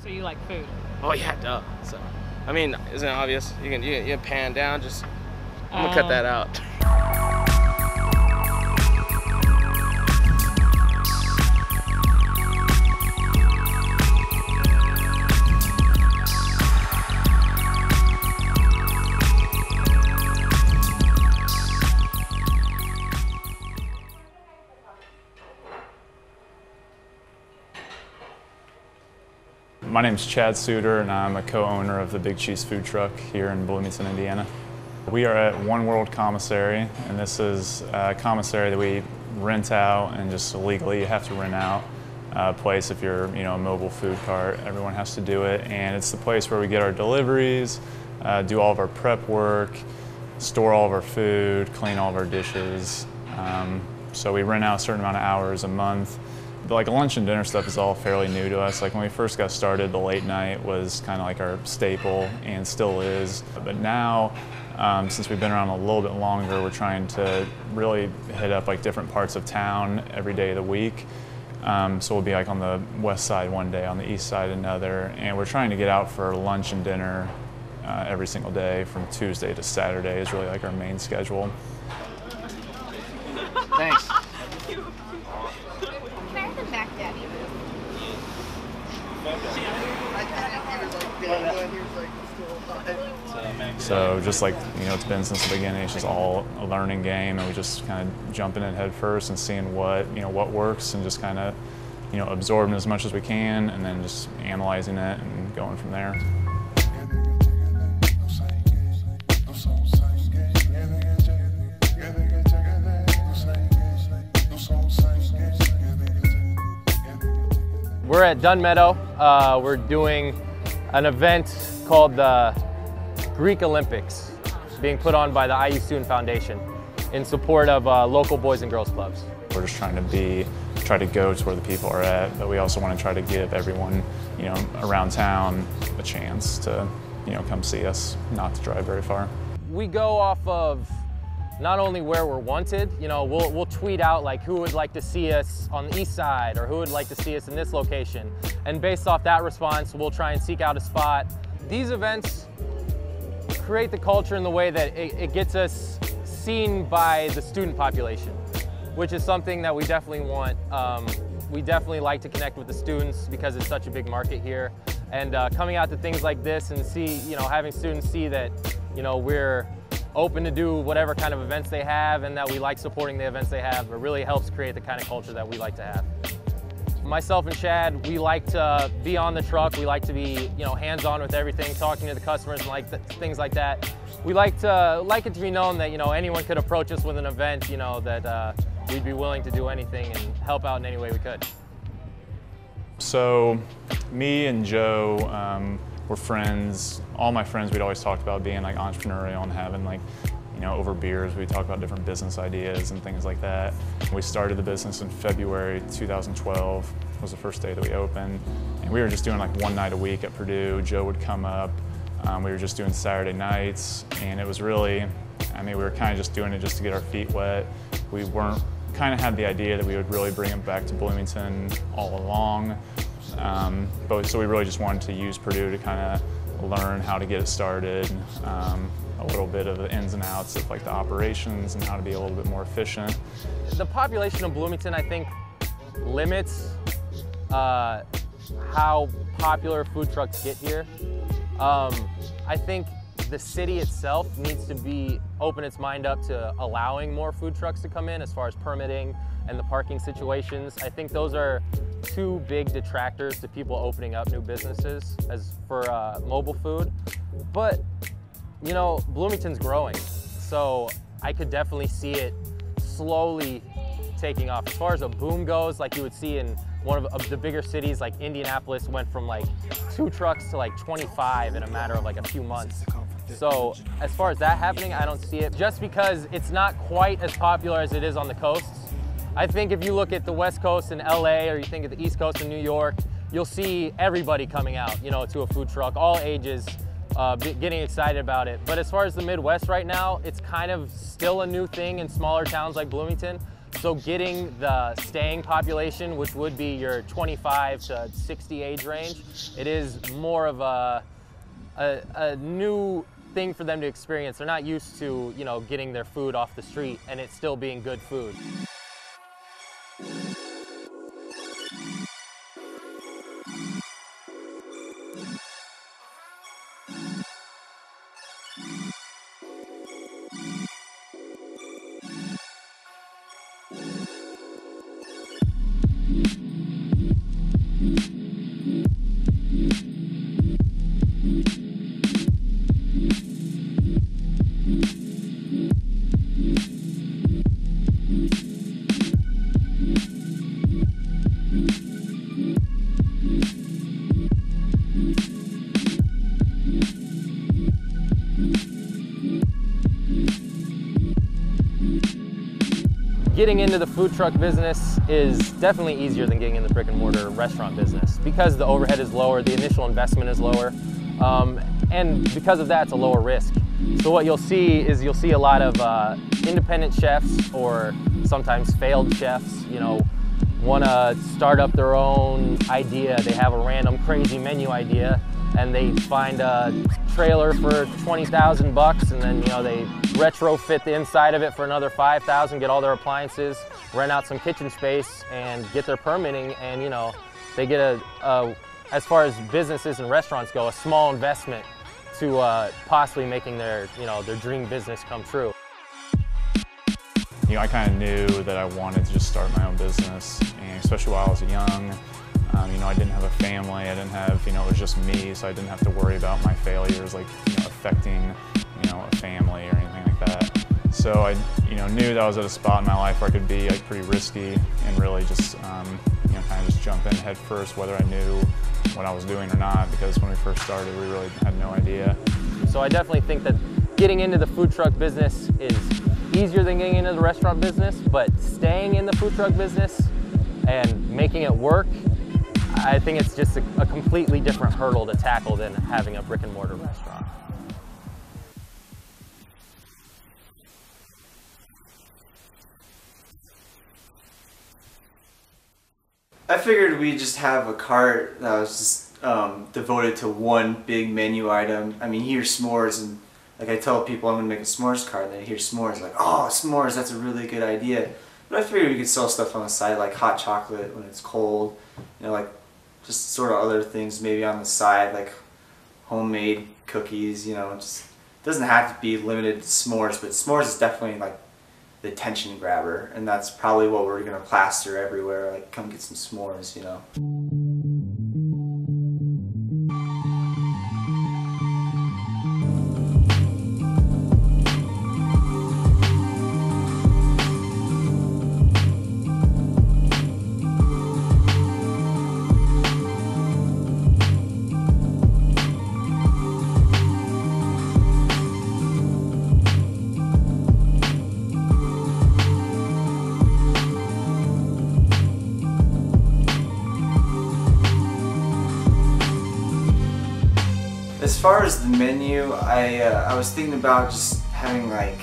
So you like food? Oh yeah, duh. So, I mean, isn't it obvious? You can pan down. Just I'm gonna cut that out. My name is Chad Suter, and I'm a co-owner of the Big Cheese food truck here in Bloomington, Indiana. We are at One World Commissary, and this is a commissary that we rent out, and just legally you have to rent out a place if you're, a mobile food cart. Everyone has to do it, and it's the place where we get our deliveries, do all of our prep work, store all of our food, clean all of our dishes. So we rent out a certain amount of hours a month. Like lunch and dinner stuff is all fairly new to us. Like when we first got started, the late night was kind of like our staple and still is. But now, since we've been around a little bit longer, we're trying to really hit up like different parts of town every day of the week. So we'll be like on the west side one day, on the east side another, and we're trying to get out for lunch and dinner every single day from Tuesday to Saturday is really like our main schedule. Thanks. Back daddy. So just like, it's been since the beginning, it's just all a learning game, and we just kind of jumping in head first and seeing what works, and just kind of, absorbing as much as we can, and then just analyzing it and going from there. We're at Dunn Meadow. We're doing an event called the Greek Olympics, being put on by the IU Student Foundation in support of local Boys and Girls Clubs. We're just trying to go to where the people are at, but we also want to try to give everyone, around town a chance to, come see us, not to drive very far. We go off of not only where we're wanted, we'll tweet out like who would like to see us on the east side or who would like to see us in this location. And based off that response, we'll try and seek out a spot. These events create the culture in the way that it gets us seen by the student population, which is something that we definitely want. We definitely like to connect with the students because it's such a big market here. And coming out to things like this and having students see that, we're open to do whatever kind of events they have and that we like supporting the events they have. It really helps create the kind of culture that we like to have. Myself and Chad, we like to be on the truck. We like to be, hands-on with everything, talking to the customers and things like that. We like it to be known that, anyone could approach us with an event, that we'd be willing to do anything and help out in any way we could. So me and Joe, we're friends. All my friends, we'd always talked about being like entrepreneurial and having over beers, we talk about different business ideas and things like that. We started the business in February 2012, was the first day that we opened. And we were just doing like one night a week at Purdue. Joe would come up. We were just doing Saturday nights, and it was really, we were kind of just doing it just to get our feet wet. We kind of had the idea that we would really bring it back to Bloomington all along. So we really just wanted to use Purdue to kind of learn how to get it started, a little bit of the ins and outs of like the operations and how to be a little bit more efficient. The population of Bloomington, I think, limits how popular food trucks get here. I think the city itself needs to open its mind up to allowing more food trucks to come in as far as permitting and the parking situations. I think those are two big detractors to people opening up new businesses as for mobile food. But, Bloomington's growing, so I could definitely see it slowly taking off. As far as a boom goes, like you would see in one of the bigger cities, like Indianapolis went from like 2 trucks to like 25 in a matter of like a few months. So as far as that happening, I don't see it, just because it's not quite as popular as it is on the coasts. I think if you look at the West Coast in LA, or you think of the East Coast in New York, you'll see everybody coming out, to a food truck, all ages, getting excited about it. But as far as the Midwest right now, it's kind of still a new thing in smaller towns like Bloomington. So getting the staying population, which would be your 25 to 60 age range, it is more of a new thing for them to experience. They're not used to, you know, getting their food off the street and it still being good food. Getting into the food truck business is definitely easier than getting in the brick and mortar restaurant business because the overhead is lower, the initial investment is lower, and because of that, it's a lower risk. So what you'll see is a lot of independent chefs or sometimes failed chefs, you know, want to start up their own idea. They have a random crazy menu idea and they find a trailer for 20,000 bucks and then, you know, they retrofit the inside of it for another 5,000, get all their appliances, rent out some kitchen space and get their permitting, and, you know, they get as far as businesses and restaurants go, a small investment to possibly making their, you know, their dream business come true. You know, I kind of knew that I wanted to just start my own business, and especially while I was young. You know, I didn't have a family, I didn't have, you know, it was just me, so I didn't have to worry about my failures, like, you know, affecting, you know, a family or anything like that. So I, you know, knew that I was at a spot in my life where I could be, like, pretty risky and really just, you know, kind of just jump in head first, whether I knew what I was doing or not, because when we first started, we really had no idea. So I definitely think that getting into the food truck business is easier than getting into the restaurant business, but staying in the food truck business and making it work, I think it's just a completely different hurdle to tackle than having a brick and mortar restaurant. I figured we'd just have a cart that was just devoted to one big menu item. I mean, here's s'mores, and like I tell people I'm gonna make a s'mores cart, and they hear s'mores, like, oh, s'mores, that's a really good idea. But I figured we could sell stuff on the side, like hot chocolate when it's cold, you know, like just sort of other things maybe on the side, like homemade cookies, you know, just doesn't have to be limited to s'mores, but s'mores is definitely like the attention grabber, and that's probably what we're gonna plaster everywhere, like come get some s'mores, you know. As far as the menu, I was thinking about just having like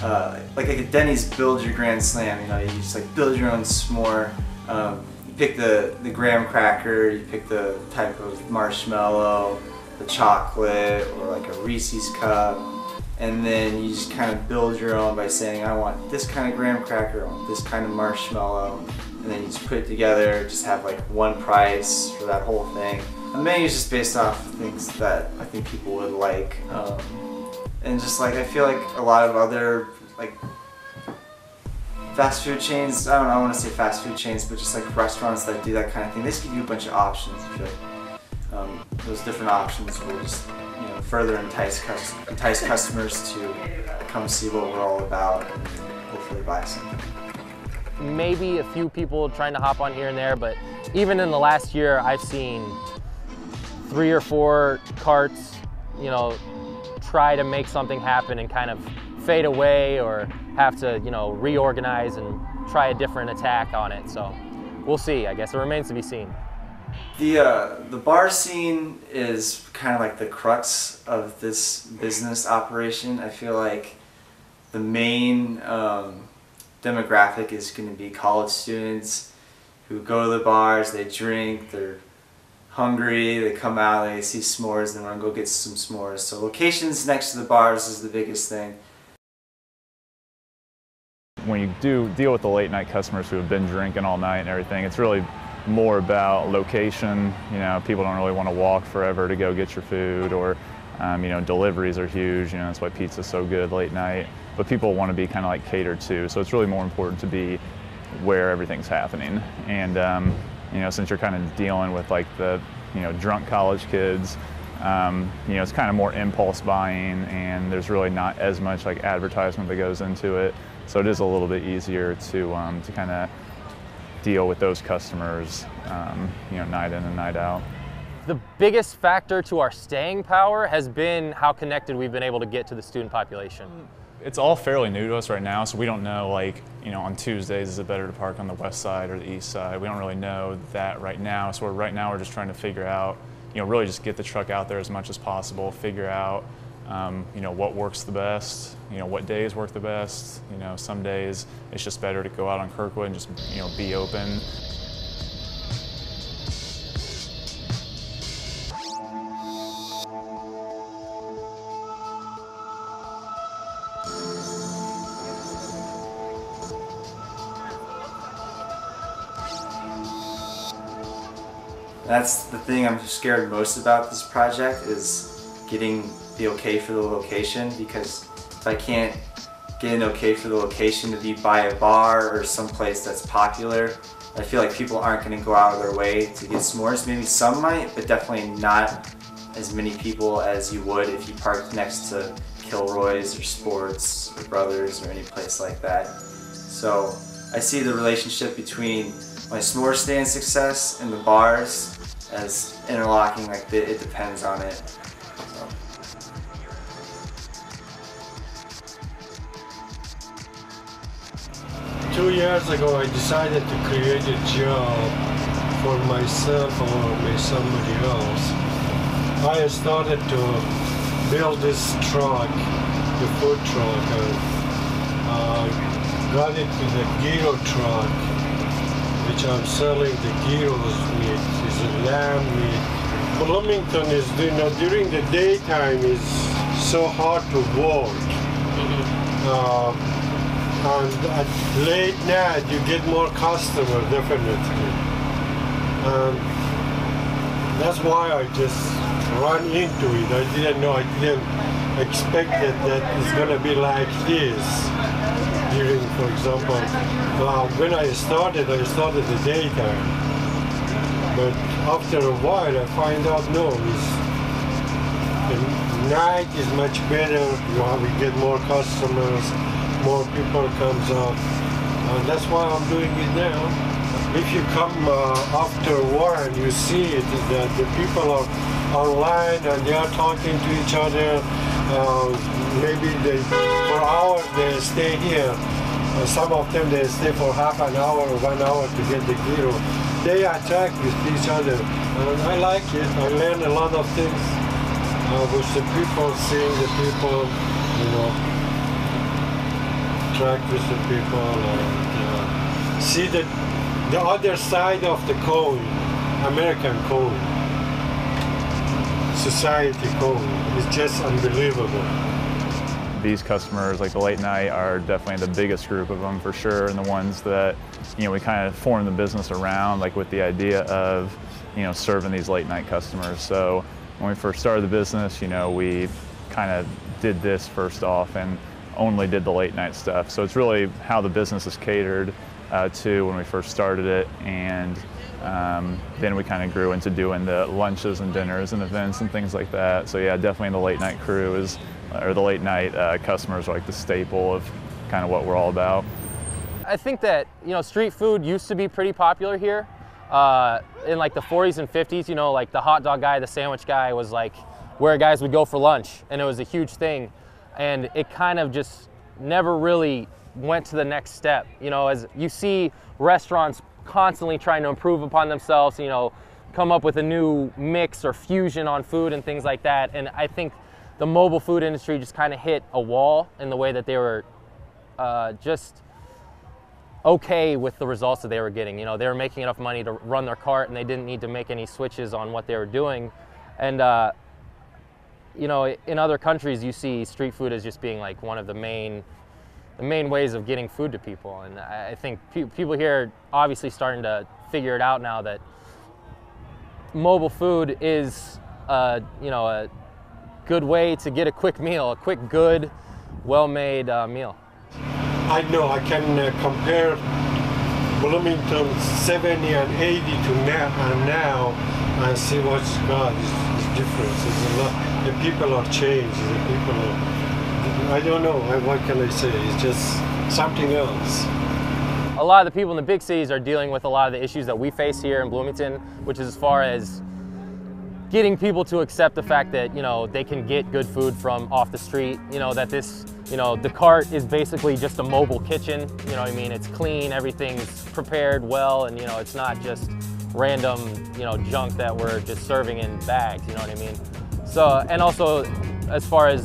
a Denny's Build Your Grand Slam. You know, you just like build your own s'more. You pick the graham cracker, you pick the type of marshmallow, the chocolate, or like a Reese's cup, and then you just kind of build your own by saying, I want this kind of graham cracker, I want this kind of marshmallow, and then you just put it together. Just have like one price for that whole thing. The menu is just based off things that I think people would like, and just like I feel like a lot of other like fast food chains, I don't want to say fast food chains, but just like restaurants that do that kind of thing, they just give you a bunch of options. I feel like those different options will just, you know, further entice customers to come see what we're all about and hopefully buy something. Maybe a few people trying to hop on here and there, but even in the last year, I've seen 3 or 4 carts, you know, try to make something happen and kind of fade away or have to, you know, reorganize and try a different attack on it. So we'll see, I guess. It remains to be seen. The bar scene is kind of like the crux of this business operation. I feel like the main demographic is going to be college students who go to the bars, they drink, they're hungry, they come out, they see s'mores, they want to go get some s'mores. So locations next to the bars is the biggest thing. When you do deal with the late night customers who have been drinking all night and everything, it's really more about location. You know, people don't really want to walk forever to go get your food, or you know, deliveries are huge. You know, that's why pizza's so good late night. But people want to be kind of like catered to, so it's really more important to be where everything's happening. And you know, since you're kind of dealing with like the, you know, drunk college kids, you know, it's kind of more impulse buying, and there's really not as much like advertisement that goes into it. So it is a little bit easier to kind of deal with those customers, you know, night in and night out. The biggest factor to our staying power has been how connected we've been able to get to the student population. It's all fairly new to us right now, so we don't know, like, you know, on Tuesdays is it better to park on the west side or the east side. We don't really know that right now. So right now we're just trying to figure out, you know, really just get the truck out there as much as possible, figure out, you know, what works the best, you know, what days work the best. You know, some days it's just better to go out on Kirkwood and just, you know, be open. That's the thing I'm scared most about this project, is getting the okay for the location, because if I can't get an okay for the location to be by a bar or someplace that's popular, I feel like people aren't going to go out of their way to get s'mores. Maybe some might, but definitely not as many people as you would if you parked next to Kilroy's or Sports or Brothers or any place like that. So I see the relationship between my s'more stand success and the bars as interlocking, like it depends on it. So. 2 years ago I decided to create a job for myself or somebody else. I started to build this truck, the food truck, and got it to the gyro truck, which I'm selling the gyros meat. It's a lamb meat. Bloomington is, you know, during the daytime is so hard to walk. And at late night you get more customers, definitely. And that's why I just ran into it. I didn't know, I didn't expect that it's gonna be like this. During, for example, when I started the daytime. But after a while I find out no, the night is much better. We get more customers, more people comes up, and that's why I'm doing it now. If you come after one, you see it, that the people are online and they are talking to each other. Maybe for hours they stay here. Some of them they stay for half an hour or 1 hour to get the gyro. They interact with each other, and I like it. I learn a lot of things with the people, seeing the people, you know, interact with the people, and see the other side of the cone, American cone, society cone. It's just unbelievable. These customers, like the late night, are definitely the biggest group of them for sure, and the ones that, you know, we kind of form the business around, like with the idea of, you know, serving these late night customers. So when we first started the business, you know, we kind of did this first off and only did the late night stuff. So it's really how the business is catered to when we first started it, and then we kind of grew into doing the lunches and dinners and events and things like that. So yeah, definitely the late night crew is, or the late night customers are like the staple of kind of what we're all about. I think that, you know, street food used to be pretty popular here. In like the 40s and 50s, you know, like the hot dog guy, the sandwich guy was like where guys would go for lunch, and it was a huge thing. And it kind of just never really went to the next step. You know, as you see restaurants constantly trying to improve upon themselves, you know, come up with a new mix or fusion on food and things like that. And I think the mobile food industry just kind of hit a wall in the way that they were just okay with the results that they were getting. You know, they were making enough money to run their cart and they didn't need to make any switches on what they were doing. And you know, in other countries you see street food as just being like one of the main ways of getting food to people. And I think people here are obviously starting to figure it out now that mobile food is you know, a good way to get a quick meal, a quick, good, well-made meal. I know I can compare Bloomington 70 and 80 to now and see what's got is difference. It's a lot. The people are changed. The people are, I don't know. What can I say? It's just something else. A lot of the people in the big cities are dealing with a lot of the issues that we face here in Bloomington, which is as far as getting people to accept the fact that, you know, they can get good food from off the street, you know, that this, you know, the cart is basically just a mobile kitchen, you know what I mean? It's clean, everything's prepared well, and, you know, it's not just random, you know, junk that we're just serving in bags, you know what I mean? So, and also, as far as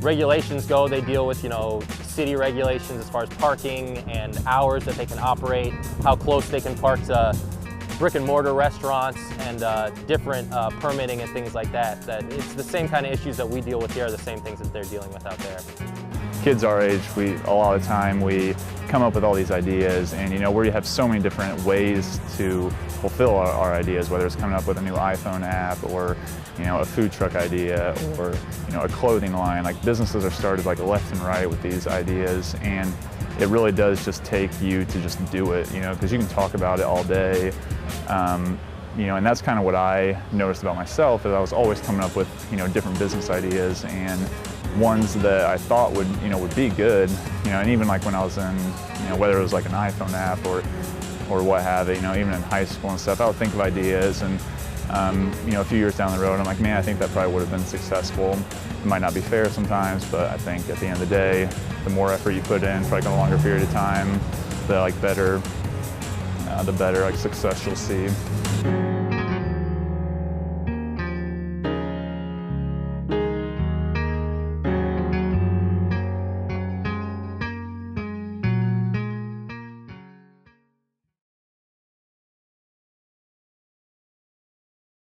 regulations go, they deal with, you know, city regulations as far as parking and hours that they can operate, how close they can park to brick and mortar restaurants, and different permitting and things like that. That it's the same kind of issues that we deal with here are the same things that they're dealing with out there. Kids our age, a lot of the time we come up with all these ideas, and you know, we have so many different ways to fulfill our ideas, whether it's coming up with a new iPhone app, or you know, a food truck idea, or you know, a clothing line. Like, businesses are started like left and right with these ideas, and it really does just take you to just do it, you know, because you can talk about it all day. You know, and that's kind of what I noticed about myself, is I was always coming up with, you know, different business ideas, and ones that I thought would, you know, would be good, you know, and even like when I was in, you know, whether it was like an iPhone app or what have you, you know, even in high school and stuff, I would think of ideas, and you know, a few years down the road, I'm like, man, I think that probably would have been successful. It might not be fair sometimes, but I think at the end of the day, the more effort you put in for like a longer period of time, the better like success you'll see.